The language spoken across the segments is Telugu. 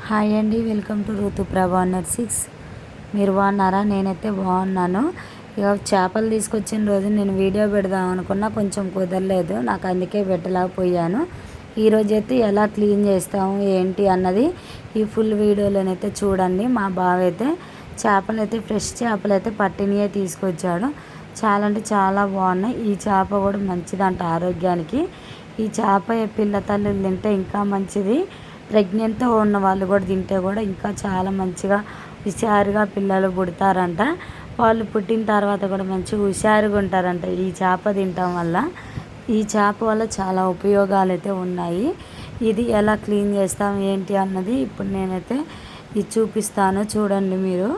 హాయ్ అండి, వెల్కమ్ టు ఋతుప్రభ నర్సిక్స్. మీరు బాగున్నారా? నేనైతే బాగున్నాను. ఇక చేపలు తీసుకొచ్చిన రోజు నేను వీడియో పెడదాం అనుకున్నా, కొంచెం కుదరలేదు నాకు, అందుకే పెట్టలేకపోయాను. ఈరోజు అయితే ఎలా క్లీన్ చేస్తాము ఏంటి అన్నది ఈ ఫుల్ వీడియోలోనైతే చూడండి. మా బావ అయితే చేపలు అయితే ఫ్రెష్ చేపలు అయితే పట్టినయే తీసుకొచ్చాడు. చాలా అంటే చాలా బాగున్నాయి. ఈ చేప కూడా మంచిదంట ఆరోగ్యానికి. ఈ చేప పిల్ల తల్లులు తింటే ఇంకా మంచిది. ప్రెగ్నెంట్తో ఉన్న వాళ్ళు కూడా తింటే కూడా ఇంకా చాలా మంచిగా హుషారుగా పిల్లలు పుడతారంట. వాళ్ళు పుట్టిన తర్వాత కూడా మంచిగా హుషారుగా ఉంటారంట ఈ చేప తినటం వల్ల. ఈ చేప వల్ల చాలా ఉపయోగాలు అయితే ఉన్నాయి. ఇది ఎలా క్లీన్ చేస్తాం ఏంటి అన్నది ఇప్పుడు నేనైతే ఇది చూపిస్తాను, చూడండి మీరు.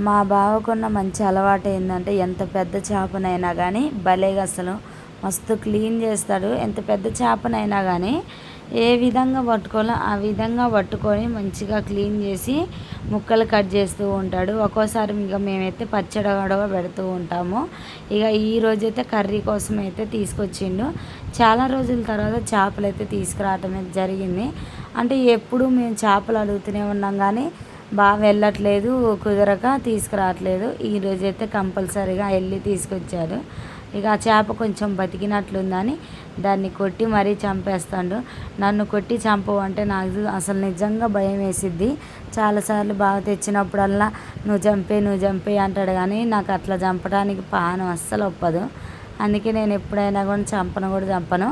మా బావకున్న మంచి అలవాటు ఏంటంటే ఎంత పెద్ద చేపనైనా కానీ భలేగా అసలు మస్తు క్లీన్ చేస్తాడు. ఎంత పెద్ద చేపనైనా కానీ ఏ విధంగా పట్టుకోవాలో ఆ విధంగా పట్టుకొని మంచిగా క్లీన్ చేసి ముక్కలు కట్ చేస్తూ ఉంటాడు. ఒక్కోసారి ఇక మేమైతే పచ్చడి గడవ పెడుతూ ఉంటాము. ఇక ఈ రోజైతే కర్రీ కోసం అయితే తీసుకొచ్చిండు. చాలా రోజుల తర్వాత చేపలు అయితే తీసుకురావటం జరిగింది. అంటే ఎప్పుడు మేము చేపలు అడుగుతూనే ఉన్నాం కానీ బాగా వెళ్ళట్లేదు, కుదరక తీసుకురావట్లేదు. ఈరోజైతే కంపల్సరీగా వెళ్ళి తీసుకొచ్చాడు. ఇక ఆ చేప కొంచెం బతికినట్లుందని దాన్ని కొట్టి మరీ చంపేస్తాడు. నన్ను కొట్టి చంపవంటే నాకు అసలు నిజంగా భయం వేసిద్ది. చాలాసార్లు బాగా తెచ్చినప్పుడల్లా నువ్వు చంపే అంటాడు, కానీ నాకు అట్లా చంపడానికి పానం అస్సలు ఒప్పదు. అందుకే నేను ఎప్పుడైనా కూడా చంపను.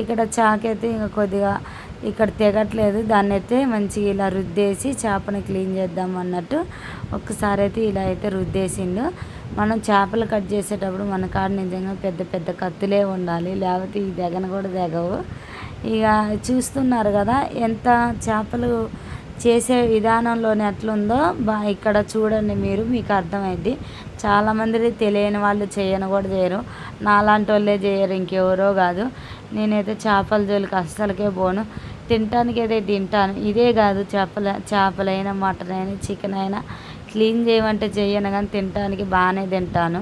ఇక్కడ చాకైతే ఇంకా కొద్దిగా ఇక్కడ తెగట్లేదు, దాన్ని అయితే మంచిగా ఇలా రుద్దేసి చేపని క్లీన్ చేద్దాం అన్నట్టు ఒక్కసారి అయితే ఇలా అయితే రుద్దేసిండు. మనం చేపలు కట్ చేసేటప్పుడు మన కాడ నిజంగా పెద్ద పెద్ద కత్తులే ఉండాలి, లేకపోతే ఈ దెగన కూడా తెగవు. ఇక చూస్తున్నారు కదా ఎంత చేపలు చేసే విధానంలోనే ఎట్లుందో ఇక్కడ చూడండి మీరు, మీకు అర్థమైద్ది. చాలామంది తెలియని వాళ్ళు చేయను కూడా చేయరు, నాలాంటి వాళ్ళే చేయరు, ఇంకెవరో కాదు. నేనైతే చేపల జోలికి అస్సలకే పోను. తినటానికి అయితే తింటాను, ఇదే కాదు చేపలైనా మటన్ అయినా చికెన్ అయినా క్లీన్ చేయమంటే చెయ్యను, కానీ తినటానికి బాగానే తింటాను.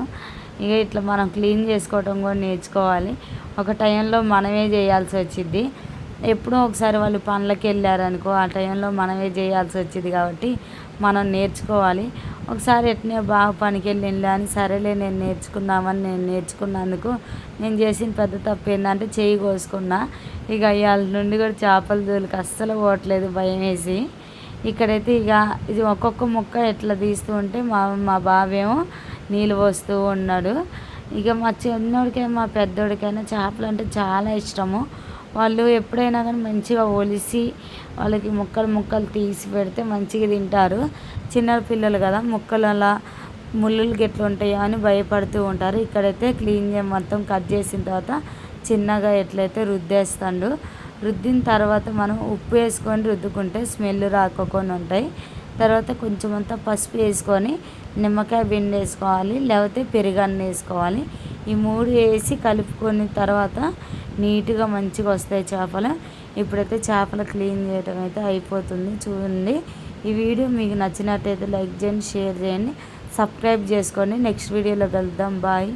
ఇక ఇట్లా మనం క్లీన్ చేసుకోవటం కూడా నేర్చుకోవాలి. ఒక టైంలో మనమే చేయాల్సి వచ్చింది. ఎప్పుడో ఒకసారి వాళ్ళు పనులకు వెళ్ళారనుకో, ఆ టైంలో మనమే చేయాల్సి వచ్చింది కాబట్టి మనం నేర్చుకోవాలి. ఒకసారి ఎట్నే బాగా పనికి వెళ్ళిండే అని సరేలే నేను నేర్చుకున్నందుకు నేను చేసిన పెద్ద తప్పు ఏంటంటే చెయ్యి కోసుకున్నా. ఇక ఇవాళ నుండి కూడా చేపల జోలికి అస్సలు పోవట్లేదు, భయం వేసి. ఇక్కడైతే ఇక ఇది ఒక్కొక్క ముక్క ఎట్లా తీస్తూ ఉంటే మా బావేమో నీళ్ళు పోస్తూ ఉన్నాడు. ఇక మా చిన్నోడికైనా మా పెద్దోడికైనా చేపలు అంటే చాలా ఇష్టము. వాళ్ళు ఎప్పుడైనా కానీ మంచిగా ఒలిసి వాళ్ళకి ముక్కలు తీసి పెడితే మంచిగా తింటారు. చిన్న పిల్లలు కదా, ముక్కలు అలా ముళ్ళులు గెట్లు ఉంటాయో అని భయపడుతూ ఉంటారు. ఇక్కడైతే క్లీన్ మొత్తం కట్ చేసిన తర్వాత చిన్నగా ఎట్లయితే రుద్దేస్తాడు. రుద్దిన తర్వాత మనం ఉప్పు వేసుకొని రుద్దుకుంటే స్మెల్ రాకోకుండా ఉంటాయి. తర్వాత కొంచెం అంతా పసుపు వేసుకొని నిమ్మకాయ బిండి వేసుకోవాలి, లేకపోతే పెరుగన్న వేసుకోవాలి. ఈ 3 వేసి కలుపుకొని తర్వాత నీట్గా మంచిగా వస్తాయి చేపలు. ఇప్పుడైతే చేపలు క్లీన్ చేయడం అయితే అయిపోతుంది. చూడండి, ఈ వీడియో మీకు నచ్చినట్టయితే లైక్ చేయండి, షేర్ చేయండి, సబ్స్క్రైబ్ చేసుకోండి. నెక్స్ట్ వీడియోలో కలుద్దాం. బాయ్.